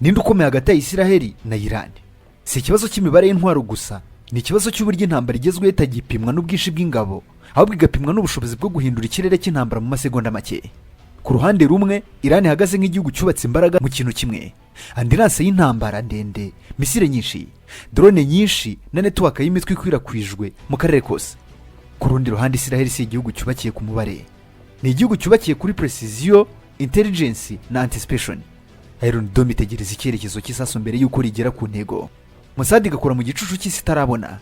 ninde ukomeye hagati ya Isiraheli na Iran? Si ikibazo cy'imibare y'intwaro gusa, ni ikibazo cy'uburyo intambara igezweho itagipimwa n'ubwinshi bw'ingabo, ahubwo igapimwa n'ubushobozi bwo guhindura ikirere cy'intambara mu masegonda make. Ku ruhande rumwe, Iran ihagaze nk'igihugu cyubatse imbaraga mu kintu kimwe: ambulance y'intambara ndende, misile nyinshi, drone nyinshi na network y'imitwe ikwirakwijwe mu karere kose. Ku rundi ruhande, Isiraheli si igihugu cyubakiye ku mubare, ni igihugu cyubakiye kuri precision, intelligence na anticipation. Iron Dome itegereza icyerekezo cy'isasu mbere y'uko rigera ku ntego. Mossad igakora mu gicucu cy'isi itarabona.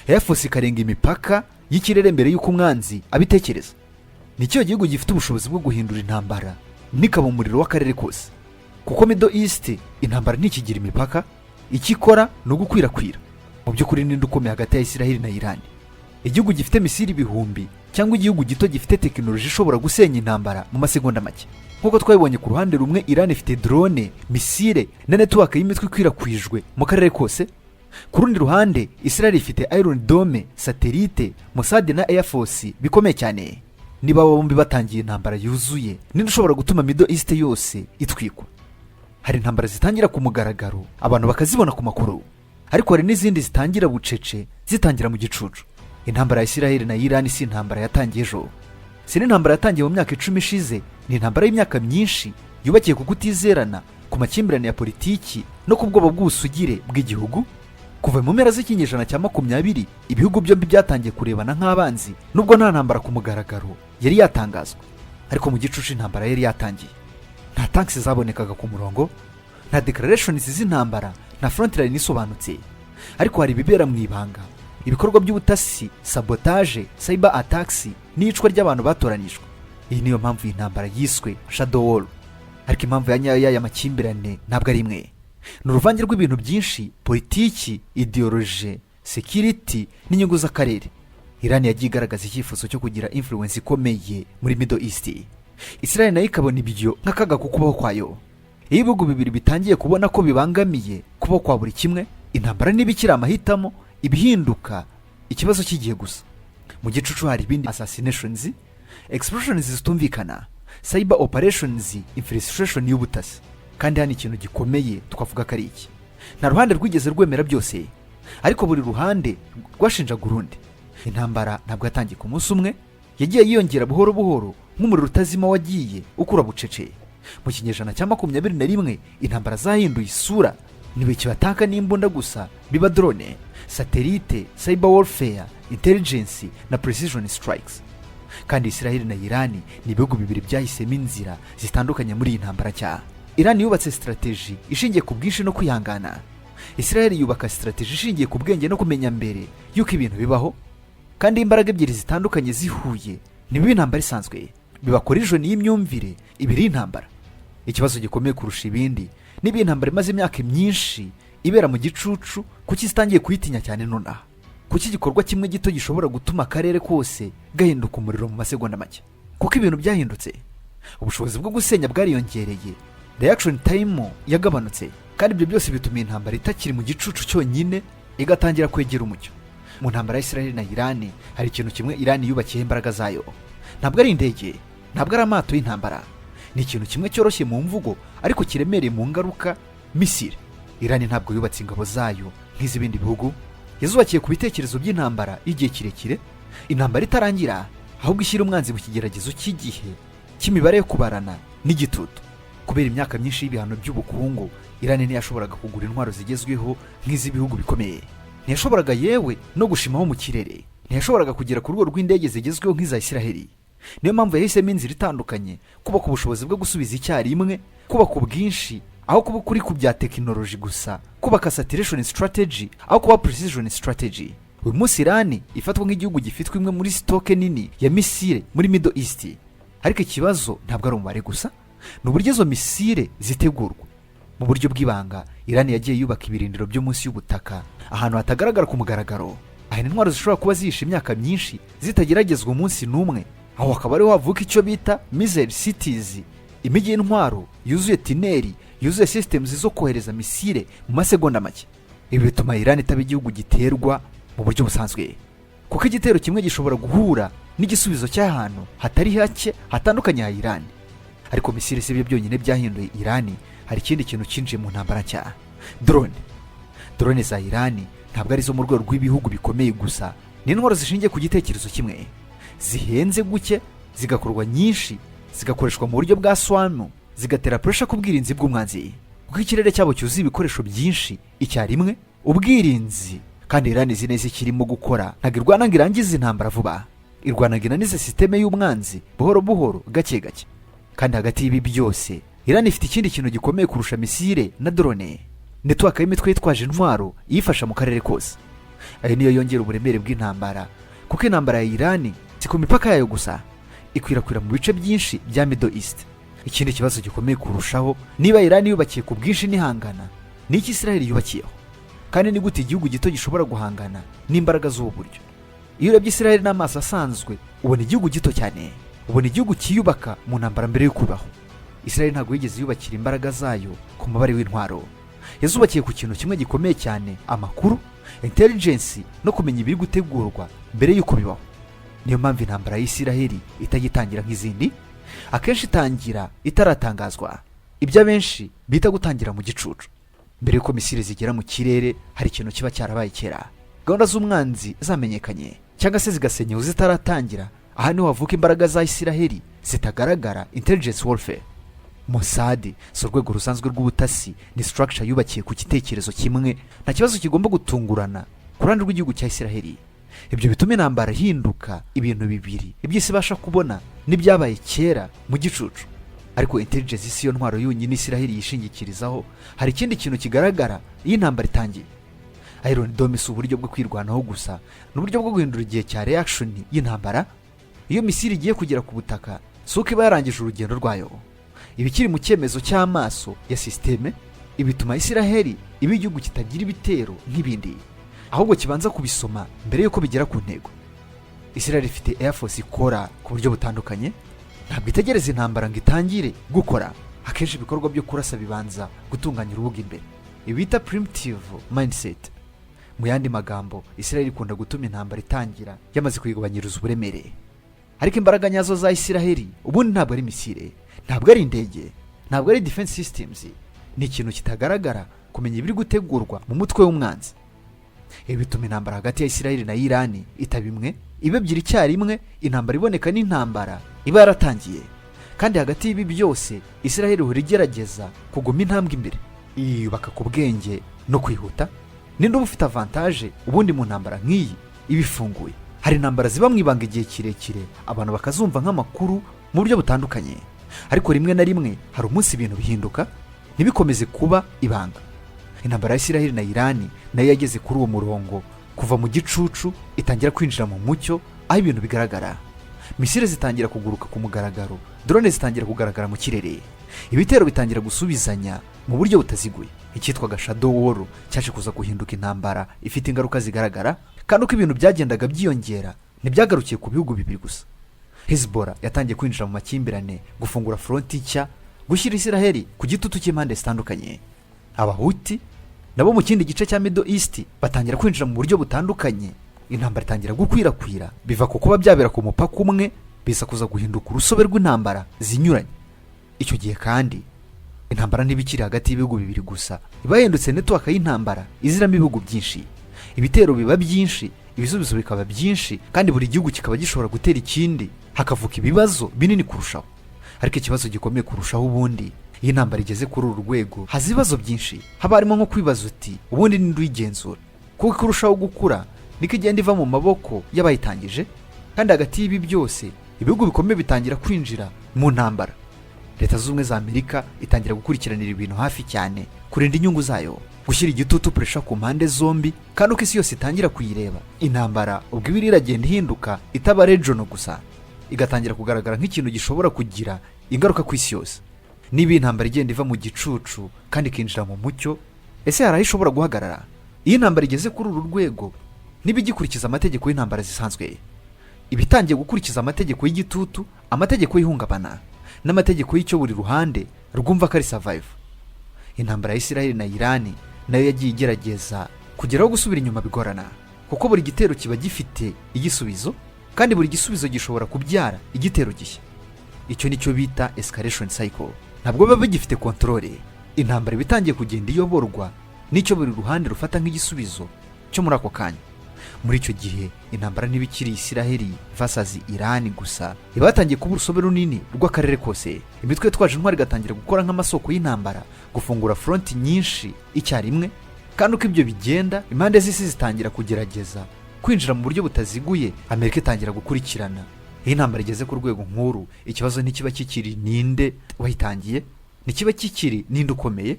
Air Force ikarenga imipaka y'ikirere mbere y'uko umwanzi abitekereza. Ni cyo gihugu gifite ubushobozi bwo guhindura intambara nikaba umuriro w'akarere kose. Kuko Middle East intambara ntikigira imipaka, ikikora no gukwirakwira. Mu by'ukuri ninde ukomeye hagati ya Isiraheli na Iran? Igihugu gifite misiri ibihumbi cyangwa igihugu gito gifite tekinoloji ishobora gusenya intambara mu masegonda make? Nkuko twabibonye, ku ruhande rumwe Iran ifite drone, misile na network y'imitwe ikwirakwijwe mu karere kose. Ku rundi ruhande, Israel ifite Iron Dome, satellite, Mossad na Air Force bikomeye cyane. Niba bombi batangiye intambara yuzuye, ninde ushobora gutuma Middle East yose itwikwa? Hari intambara zitangira ku mugaragaro abantu bakazibona ku makuru, ariko hari n'izindi zitangira bucece, zitangira mu gicucu. Intambara ya Isiraheli na Iran si intambara yatangiye ejo, si n'intambara yatangiye mu myaka 10 ishize, ni intambara y'imyaka myinshi yubakiye ku kutizerana, ku makimbirane ya politiki no ku bwoba bw'ubusugire bw'igihugu. Kuva mu mpera z'ikinyejana cya 20, ibihugu byombi byatangiye kurebana nk'abanzi, nubwo nta ntambara ku mugaragaro yari yatangazwa. Ariko mu gicucu intambara yari yatangiye. Nta tanks zabonekaga ku murongo, nta declarations z'intambara, nta front line isobanutse. Ariko hari ibibera mu ibanga, ibikorwa by'ubutasi, sabotage, cyber attacks n'icwa ry'abantu batoranijwe. Iyi niyo mpamvu y'intambara yiswe shadow war. Ariko impamvu ya nyayo y'aya makimbirane ntabwo ari imwe. Ni uruvange rw'ibintu byinshi: politiki, ideology, security n'inyungu z'akarere. Iran yagiye igaragaza icyifuzo cyo kugira influence ikomeye muri Middle East. Israel nayo ikabona ibyo nk'akaga ku kubaho kwayo. Iyo ibihugu bibiri bitangiye kubona ko bibangamiye kubaho kwa buri kimwe, intambara n'ibikira amahitamo ibihinduka ikibazo cy'igihe gusa. Mu gicucu hari ibindi: assassinations, explosions zitumvikana, cyber operations, infiltration y'ubutasi. Kandi hano ikintu gikomeye twavuga ko ari iki: nta ruhande rwigeze rwemera byose, ariko buri ruhande rwashinjaga urundi. Intambara ntabwo yatangiye ku munsi umwe, yagiye yiyongera buhoro buhoro nk'umuriro utazima wagiye ukura bucece. Mu kinyejana cya 21 intambara zahinduye isura, nibe kibataka n'imbunda gusa, biba drone, satellite, cyber warfare, intelligence na precision strikes. Kandi Isiraheli na Iran ni ibihugu bibiri byahisemo inzira zitandukanye muri iyi ntambara cya. Iran yubatse strategy ishingiye ku bwinshi no kwihangana. Isiraheli yubaka strategy ishingiye ku bwenge no kumenya mbere yuko ibintu bibaho. Kandi imbaraga ebyiri zitandukanye zihuye ni bibi intambara isanzwe, biba collision y'imyumvire ibiri intambara. Ikibazo gikomeye kurusha ibindi niba intambara imaze imyaka myinshi ibera mu gicucu, kuki zitangiye kuyitinya cyane nonaha? Kuki igikorwa kimwe gito gishobora gutuma akarere kose gahinduka umuriro mu masegonda make? Kuko ibintu byahindutse, ubushobozi bwo gusenya bwariyongereye, reaction time yagabanutse. Kandi ibyo byose bituma intambara itakiri mu gicucu cyonyine, igatangira kwegera umucyo. Mu ntambara ya Isiraheli na Iran hari ikintu kimwe Iran yubakiye imbaraga zayo. Ntabwo ari indege, ntabwo ari amato y'intambara, ni ikintu kimwe cyoroshye mu mvugo ariko kiremereye mu ngaruka: misile. Iran ntabwo yubatse ingabo zayo nk'izibindi bihugu, yazubakiye ku bitekerezo by'intambara igihe kirekire. Intambara itarangira, ahubwo ishyira umwanzi mu kigeragezo cy'igihe cy'imibare yo kubarana n'igitutu. Kubera imyaka myinshi y'ibihano by'ubukungu, Iran ntiyashoboraga kugura intwaro zigezweho nk'iz'ibihugu bikomeye, ntiyashoboraga yewe no gushimaho mu kirere, ntiyashoboraga kugera ku rugo rw'indege zigezweho nk'iza Isiraheli. Niyo mpamvu yahisemo inzira itandukanye: kubaka ubushobozi bwo gusubiza icyarimwe, kubaka ubwinshi aho kuba kuri ku bya tekinoloji gusa, kubaka saturation strategy aho kuba precision strategy. Uyu munsi Iran ifatwa nk'igihugu gifitwe imwe muri stoke nini ya misile muri Middle East. Ariko ikibazo ntabwo ari umubare gusa, ni uburyo izo misile zitegurwa. Mu buryo bw'ibanga, Iran yagiye yubaka ibirindiro byo munsi y'ubutaka ahantu hatagaragara ku mugaragaro. Aha intwaro zishobora kuba zihishe imyaka myinshi zitageragezwa umunsi n'umwe. Aho hakaba ariho havuka icyo bita missile cities, imijyi y'intwaro yuzuye tineri, yuzuye systems zo kohereza misile mu masegonda make. Ibi bituma Iran itaba igihugu giterwa mu buryo busanzwe, kuko igitero kimwe gishobora guhura n'igisubizo cy'ahantu hatari hake hatandukanye ha Iran. Ariko misile si byo byonyine byahinduye Iran. hari ikindi kintu cyinjiye mu ntambara nshya. Drone za Irani ntabwo ari zo mu rwego rw'ibihugu bikomeye gusa, ni intwaro zishingiye ku gitekerezo kimwe, zihenze guke, zigakorwa nyinshi, zigakoreshwa mu buryo bwa swarm, zigatera pressure ku bwirinzi bw'umwanzi, kuko ikirere cyabo cyuzuye ibikoresho byinshi icyarimwe. Ubwirinzi kandi Irani izi neza ikirimo gukora ntabwo irwana ngo irangize intambara vuba, irwana ngo inanize sisiteme y'umwanzi buhoro buhoro, gake gake. Kandi hagati y'ibi byose Irani ifite ikindi kintu gikomeye kurusha misile na drone, network y'imitwe yitwaje intwaro iyifasha mu karere kose. Ayo niyo yongera uburemere bw'intambara, kuko intambara ya Irani si ku mipaka yayo gusa, ikwirakwira mu bice byinshi bya Middle East. Ikindi kibazo gikomeye kurushaho, niba Irani yubakiye ku bwinshi n'ihangana, ni iki Israel yubakiyeho? Kandi ni gute igihugu gito gishobora guhangana n'imbaraga z'ubu buryo? Iyo urebye Israel n'amaso asanzwe ubona igihugu gito cyane, ubona igihugu kiyubaka mu ntambara mbere yo kubaho. Israel ntabwo yigeze yubakira imbaraga zayo ku mabare w'intwaro, yazubakiye ku kintu kimwe gikomeye cyane: amakuru, intelligence no kumenya ibiri gutegurwa mbere y'uko bibaho. Niyo mpamvu intambara y'Isiraheli itagitangira nk'izindi, akenshi itangira itaratangazwa, ibyo abenshi bita gutangira mu gicucu. Mbere y'uko misile zigera mu kirere hari ikintu kiba cyarabaye kera, gahunda z'umwanzi zamenyekanye cyangwa se zigasenyewe zitaratangira. Aha niho havuka imbaraga za Isiraheli zitagaragara, intelligence warfare. Mossad si urwego rusanzwe rw'ubutasi, ni structure yubakiye ku gitekerezo kimwe, nta kibazo kigomba gutungurana ku ruhande rw'igihugu cya Isiraheli. Ibyo bituma intambara ihinduka ibintu bibiri iby'isi ibasha kubona n'ibyabaye kera mu gicucu. Ariko intelligence si yo ntwaro yonyine Isiraheli yishingikirizaho, hari ikindi kintu kigaragara iyo intambara itangiye. Iron Dome si uburyo bwo kwirwanaho gusa, ni uburyo bwo guhindura igihe cya reaction y'intambara. Iyo misile igiye kugera ku butaka, si uko iba yarangije urugendo rwayo, ibikiri mu cyemezo cy'amaso ya sisiteme. Ibituma Isiraheli iba igihugu kitagira ibitero nk'ibindi, ahubwo kibanza kubisoma mbere y'uko bigera ku ntego. Isiraheli ifite Air Force ikora ku buryo butandukanye, ntabwo itegereza intambara ngo itangire gukora. Akenshi ibikorwa byo kurasa bibanza gutunganya urubuga imbere, ibita primitive mindset. Mu yandi magambo, Isiraheli ikunda gutuma intambara itangira yamaze kuyigabanyiriza uburemere. Ariko imbaraga nyazo za Isiraheli ubundi ntabwo ari misile, ntabwo ari indege, ntabwo ari defense systems, ni ikintu kitagaragara, kumenya ibiri gutegurwa mu mutwe w'umwanzi. Ibi bituma intambara hagati ya Isiraheli na Irani itaba imwe, ibe ebyiri icyarimwe. Intambara iboneka n'intambara iba yaratangiye, kandi hagati y'ibi byose Isiraheli ihora igerageza kuguma intambwe imbere, yiyubaka ku bwenge no kwihuta. Ninde uba ufite avantage ubundi mu ntambara nk'iyi iba ifunguye? Hari intambara ziba mu ibanga igihe kirekire, abantu bakazumva nk'amakuru mu buryo butandukanye, ariko rimwe na rimwe hari umunsi ibintu bihinduka ntibikomeze kuba ibanga. Intambara ya Isiraheli na Irani nayo yageze kuri uwo murongo, kuva mu gicucu itangira kwinjira mu mucyo, aho ibintu bigaragara. Misile zitangira kuguruka ku mugaragaro, drone zitangira kugaragara mu kirere, ibitero bitangira gusubizanya mu buryo butaziguye. Icyitwaga shadow war cyaje kuza guhinduka intambara ifite ingaruka zigaragara, kandi uko ibintu byagendaga byiyongera ntibyagarukiye ku bihugu bibiri gusa. Hezbollah yatangiye kwinjira mu makimbirane, gufungura fronti nshya, gushyira Isiraheli ku gitutu cy'impande zitandukanye. Abahuti nabo mu kindi gice cya Middle East batangira kwinjira mu buryo butandukanye. Intambara itangira gukwirakwira, biva ku kuba byabera ku mupaka umwe biza kuza guhinduka urusobe rw'intambara zinyuranye. Icyo gihe kandi intambara ntibikiri hagati y'ibihugu bibiri gusa, iba yahindutse network y'intambara iziramo ibihugu byinshi. Ibitero biba byinshi, ibisubizo bikaba byinshi, kandi buri gihugu kikaba gishobora gutera ikindi, hakavuka ibibazo binini kurushaho. Ariko ikibazo gikomeye kurushaho ubundi, iyo intambara igeze kuri uru rwego haza ibibazo byinshi. Haba harimo nko kwibaza uti ubundi ninde uyigenzura, kuko kurushaho gukura niko igenda iva mu maboko y'abayitangije. Kandi hagati y'ibi byose ibihugu bikomeye bitangira kwinjira mu ntambara. Leta z'ubumwe za Amerika itangira gukurikiranira ibintu hafi cyane, kurinda inyungu zayo, gushyira igitutu pressure ku mpande zombi, kandi uko isi yose itangira kuyireba. Intambara ubwo ibiri iragenda ihinduka itaba regional gusa, igatangira kugaragara nk'ikintu gishobora kugira ingaruka ku isi yose. Niba intambara igenda iva mu gicucu kandi ikinjira mu mucyo, ese hari aho ishobora guhagarara? Iyo intambara igeze kuri uru rwego ntibigikurikiza amategeko y'intambara zisanzwe, ibitangiye gukurikiza amategeko y'igitutu, amategeko y'ihungabana, n'amategeko y'icyo buri ruhande rwumva ko ari survive. Intambara ya Isiraheli na Irani nayo yagiye igerageza kugeraho gusubira inyuma bigorana, kuko buri gitero kiba gifite igisubizo, kandi buri gisubizo gishobora kubyara igitero gishya. Icyo nicyo bita escalation cycle. Ntabwo biba bigifite control, intambara iba itangiye kugenda iyoborwa n'icyo buri ruhande rufata nk'igisubizo cyo muri ako kanya. Muri icyo gihe intambara ntibikiri Isiraheli versus Irani gusa, iba yatangiye kuba urusobe runini rw'akarere kose. Imitwe yitwaje intwari igatangira gukora nk'amasoko y'intambara, gufungura fronti nyinshi icyarimwe, kandi uko ibyo bigenda impande z'isi zitangira kugerageza kwinjira mu buryo butaziguye. Amerika itangira gukurikirana. Iyo intambara igeze ku rwego nkuru, ikibazo ntikiba kikiri ninde wayitangiye, ntikiba kikiri ninde ukomeye,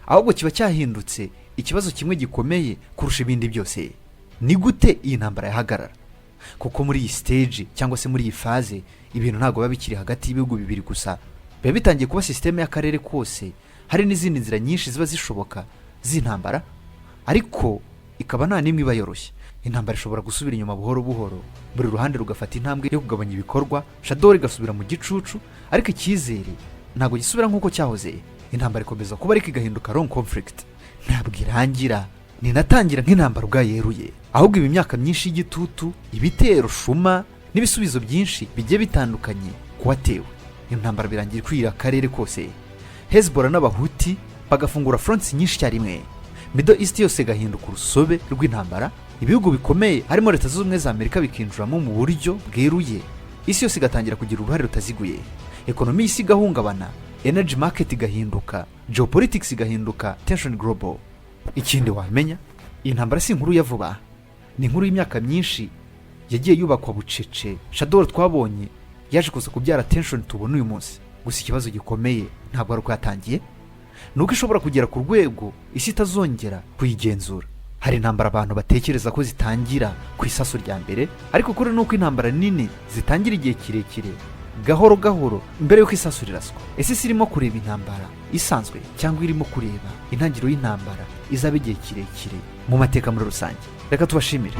ahubwo kiba cyahindutse ikibazo kimwe gikomeye kurusha ibindi byose: ni gute iyi ntambara yahagarara? Kuko muri iyi stage cyangwa se muri iyi faze ibintu ntabwo biba bikiri hagati y'ibihugu bibiri gusa, biba bitangiye kuba sisiteme y'akarere kose. Hari n'izindi nzira nyinshi ziba zishoboka z'intambara, ariko ikaba nta n'imwe iba yoroshye. Intambara ishobora gusubira inyuma buhoro buhoro, buri ruhande rugafata intambwe yo kugabanya ibikorwa, shadow igasubira mu gicucu, ariko icyizere ntabwo gisubira nk'uko cyahoze. Intambara ikomeza kuba ariko igahinduka long conflict, ntabwo irangira ninatangira nk'intambara ubwayeruye, ahubwo ibi myaka myinshi y'igitutu, ibitero, shuma n'ibisubizo byinshi bigiye bitandukanye kuwatewe. Intambara birangira kwira akarere kose, Hezbollah n'abahuti bagafungura fronts nyinshi cyarimwe, Middle East yose gahinduka urusobe rw'intambara. Ibihugu bikomeye harimo Leta Zunze Ubumwe za Amerika bikinjiramo mu buryo bweruye, isi yose igatangira kugira uruhare rutaziguye, ekonomi y'isi igahungabana, energy market igahinduka, geopolitics igahinduka tension global. Ikindi wamenya, iyi ntambara si inkuru ya vuba, ni inkuru y'imyaka myinshi yagiye yubakwa bucece. Shadow twabonye yaje kuza kubyara tension tubona uyu munsi. Gusa ikibazo gikomeye ntabwo ari uko yatangiye, nuko ishobora kugera ku rwego isi itazongera kuyigenzura. Hari intambara abantu batekereza ko zitangira ku isaso rya mbere, ariko kuri nuko intambara nini zitangira igihe kirekire, gahoro gahoro mbere yuko isaso riraswa. Ese irimo kureba intambara isanzwe cyangwa irimo kureba intangiriro y'intambara izaba igihe kirekire mu mateka muri rusange? Reka tubashimire.